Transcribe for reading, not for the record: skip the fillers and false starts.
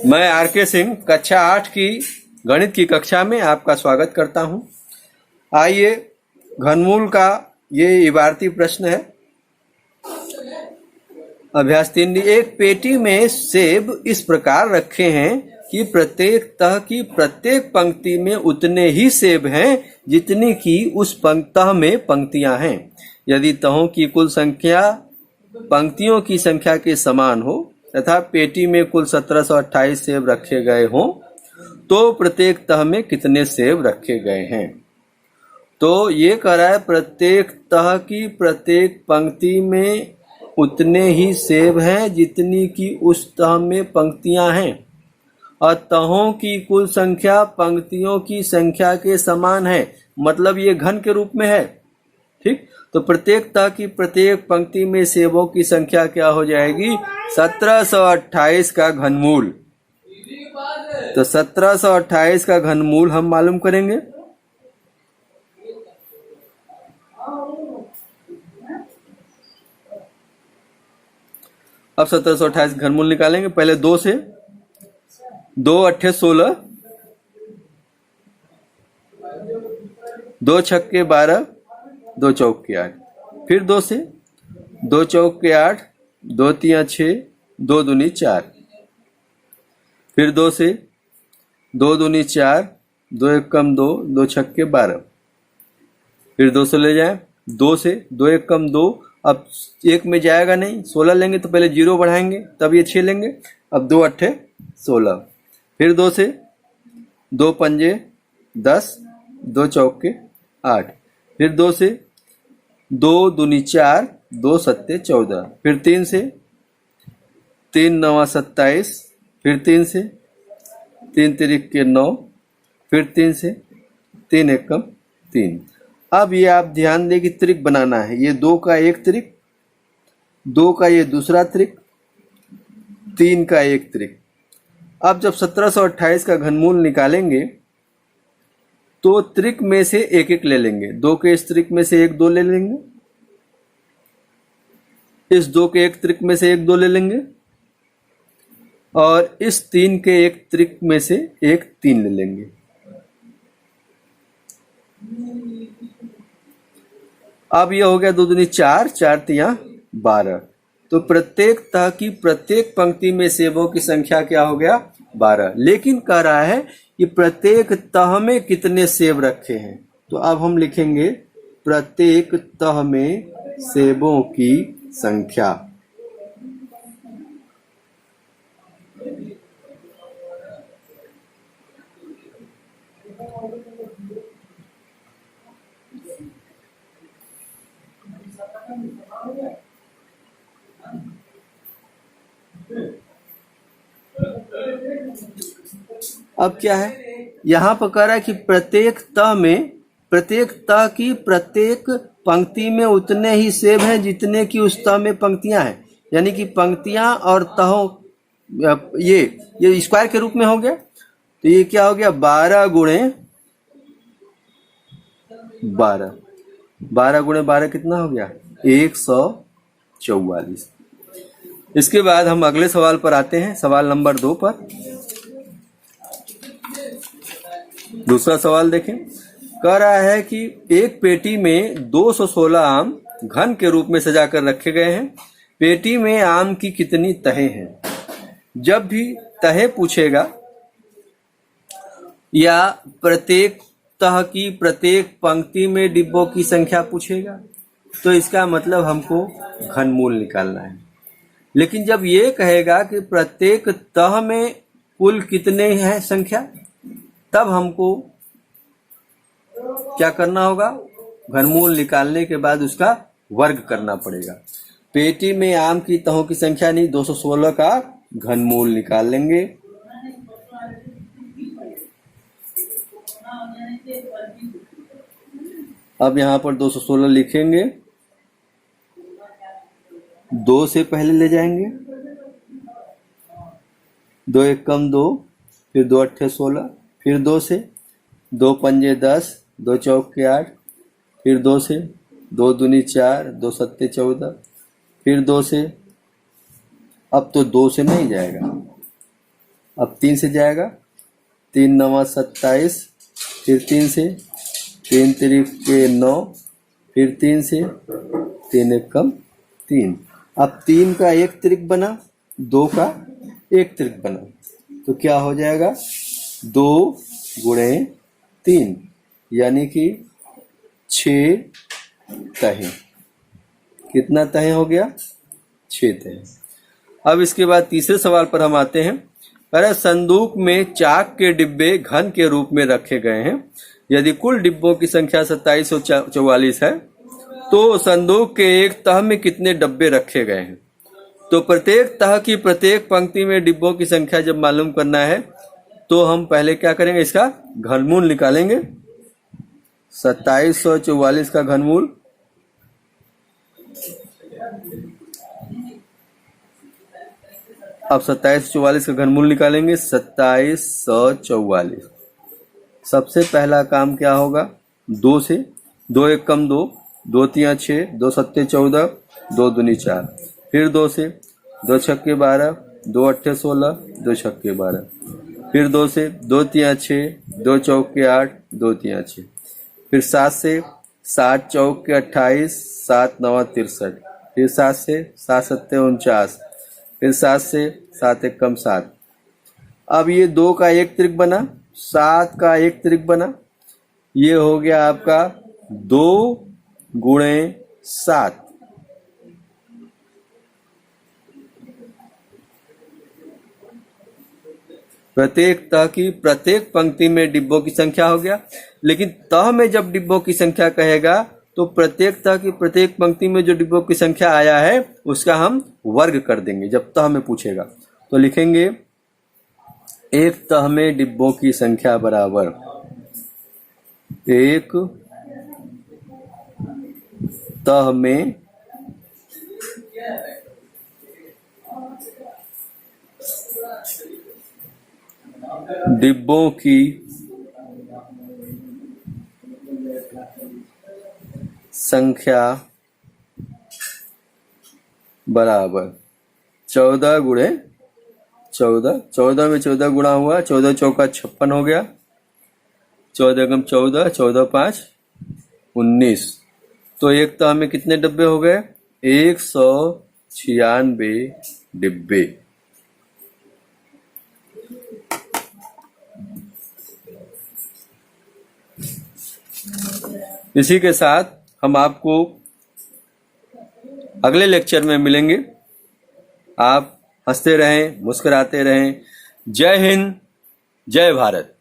मैं आर के सिंह कक्षा 8 की गणित की कक्षा में आपका स्वागत करता हूं। आइए घनमूल का ये इबारती प्रश्न है। अभ्यास 3। एक पेटी में सेब इस प्रकार रखे हैं कि प्रत्येक तह की प्रत्येक पंक्ति में उतने ही सेब हैं जितनी कि उस तह में पंक्तियां हैं। यदि तहों की कुल संख्या पंक्तियों की संख्या के समान हो तथा पेटी में कुल 1728 सेब रखे गए हों तो प्रत्येक तह में कितने सेब रखे गए हैं। तो ये कह रहा है प्रत्येक तह की प्रत्येक पंक्ति में उतने ही सेब हैं जितनी कि उस तह में पंक्तियां हैं और तहों की कुल संख्या पंक्तियों की संख्या के समान है, मतलब ये घन के रूप में है। ठीक, तो प्रत्येक तह की प्रत्येक पंक्ति में सेबों की संख्या क्या हो जाएगी? 1728 का घनमूल। तो 1728 का घनमूल हम मालूम करेंगे। अब 1728 घनमूल निकालेंगे। पहले 2 से 2 अट्ठे 16, 2 छक्के 12, 2 चौक के 8, फिर 2 से 2 चौक के 8, 2 तिया 6, 2 दूनी 4, फिर 2 से 2 दूनी 4, 2 एकम 2, 2 छक्के 12, फिर 2 से ले जाए 2 से 2 एकम 2, अब 1 में जाएगा नहीं, 16 लेंगे तो पहले 0 बढ़ाएंगे तब ये 6 लेंगे। अब 2 अट्ठे 16, फिर 2 से 2 पंजे 10, 2 चौके 8, फिर 2 से 2 दूनी 4, 2 सत्ते 14, फिर 3 से 3 नवा 27, फिर 3 से 3 तिरिक के 9, फिर 3 से 3 एकम 3। अब ये आप ध्यान दें कि त्रिक बनाना है। ये 2 का एक त्रिक, 2 का ये दूसरा त्रिक, 3 का एक त्रिक। अब जब 1728 का घनमूल निकालेंगे तो त्रिक में से एक एक ले लेंगे। 2 के इस त्रिक में से 1 2 ले लेंगे, इस 2 के एक त्रिक में से 1 2 ले लेंगे और इस 3 के एक त्रिक में से 1 3 ले लेंगे। अब यह हो गया 2 दूनी 4, 4 तिया 12। तो प्रत्येक तह की प्रत्येक पंक्ति में सेबों की संख्या क्या हो गया? 12। लेकिन कह रहा है कि प्रत्येक तह में कितने सेब रखे हैं। तो अब हम लिखेंगे प्रत्येक तह में सेबों की संख्या। अब क्या है, यहां पर कह रहा है कि प्रत्येक तह की प्रत्येक पंक्ति में उतने ही सेब हैं जितने की उस तह में पंक्तियां हैं। यानी कि पंक्तियां और तहों ये स्क्वायर के रूप में हो गया। तो ये क्या हो गया? 12 गुणे 12, 12 गुणे 12 कितना हो गया? 144। इसके बाद हम अगले सवाल पर आते हैं, सवाल नंबर 2 पर। दूसरा सवाल देखें। कह रहा है कि एक पेटी में 216 आम घन के रूप में सजाकर रखे गए हैं। पेटी में आम की कितनी तहें हैं? जब भी तहें पूछेगा या प्रत्येक तह की प्रत्येक पंक्ति में डिब्बों की संख्या पूछेगा तो इसका मतलब हमको घनमूल निकालना है। लेकिन जब ये कहेगा कि प्रत्येक तह में कुल कितने हैं संख्या, तब हमको क्या करना होगा? घनमूल निकालने के बाद उसका वर्ग करना पड़ेगा। पेटी में आम की तहों की संख्या नहीं, 216 का घनमूल निकाल लेंगे। अब यहां पर 216 लिखेंगे, 2 से पहले ले जाएंगे, 2 एकम 2, फिर 2 अट्ठे 16, फिर 2 से 2 पंजे 10, 2 चौक के 8, फिर 2 से 2 दूनी 4, 2 सत्ते 14, फिर 2 से, अब तो 2 से नहीं जाएगा, अब 3 से जाएगा, 3 9 27, फिर 3 से, 3 3 के 9, फिर 3 से, 3 1 कम 3। अब 3 का एक त्रिक बना, 2 का एक त्रिक बना, तो क्या हो जाएगा 2 गुणे 3 यानी कि 6 तहे। कितना तहे हो गया? 6 तहे। अब इसके बाद तीसरे सवाल पर हम आते हैं। अरे संदूक में चाक के डिब्बे घन के रूप में रखे गए हैं। यदि कुल डिब्बों की संख्या 2744 है तो संदूक के एक तह में कितने डब्बे रखे गए हैं? तो प्रत्येक तह की प्रत्येक पंक्ति में डिब्बों की संख्या जब मालूम करना है तो हम पहले क्या करेंगे, इसका घनमूल निकालेंगे। 2744 का घनमूल अब 2744 का घनमूल निकालेंगे। 2744 सबसे पहला काम क्या होगा, 2 से, 2 1 कम 2, 2 3 6, 2 7 14, 2 दूनी 4, फिर 2 से, 2 6 12, 2 8 16, 2 6 12, फिर 2 से, 2 3 6, 2 4 8, 2 3 6, फिर 7 से, 7 4 28, 7 9 63, फिर 7 से, 7 7 49, फिर 7 से, 7 1 कम 7। अब ये 2 का एक त्रिक बना, 7 का एक त्रिक बना, ये हो गया आपका 2 गुणे 7। प्रत्येक तह की प्रत्येक पंक्ति में डिब्बों की संख्या हो गया। लेकिन तह में जब डिब्बों की संख्या कहेगा तो प्रत्येक तह की प्रत्येक पंक्ति में जो डिब्बों की संख्या आया है उसका हम वर्ग कर देंगे जब तह में पूछेगा। तो लिखेंगे एक तह में डिब्बों की संख्या बराबर एक तह में डिब्बों की संख्या बराबर 14 गुणे 14। 14 में 14 गुणा हुआ, 14 चौका 56 हो गया, 14 कम 14, 14 5 19। तो एक तह में कितने डब्बे हो गए? 196 डिब्बे। इसी के साथ हम आपको अगले लेक्चर में मिलेंगे। आप हंसते रहें, मुस्कुराते रहें। जय हिंद, जय भारत।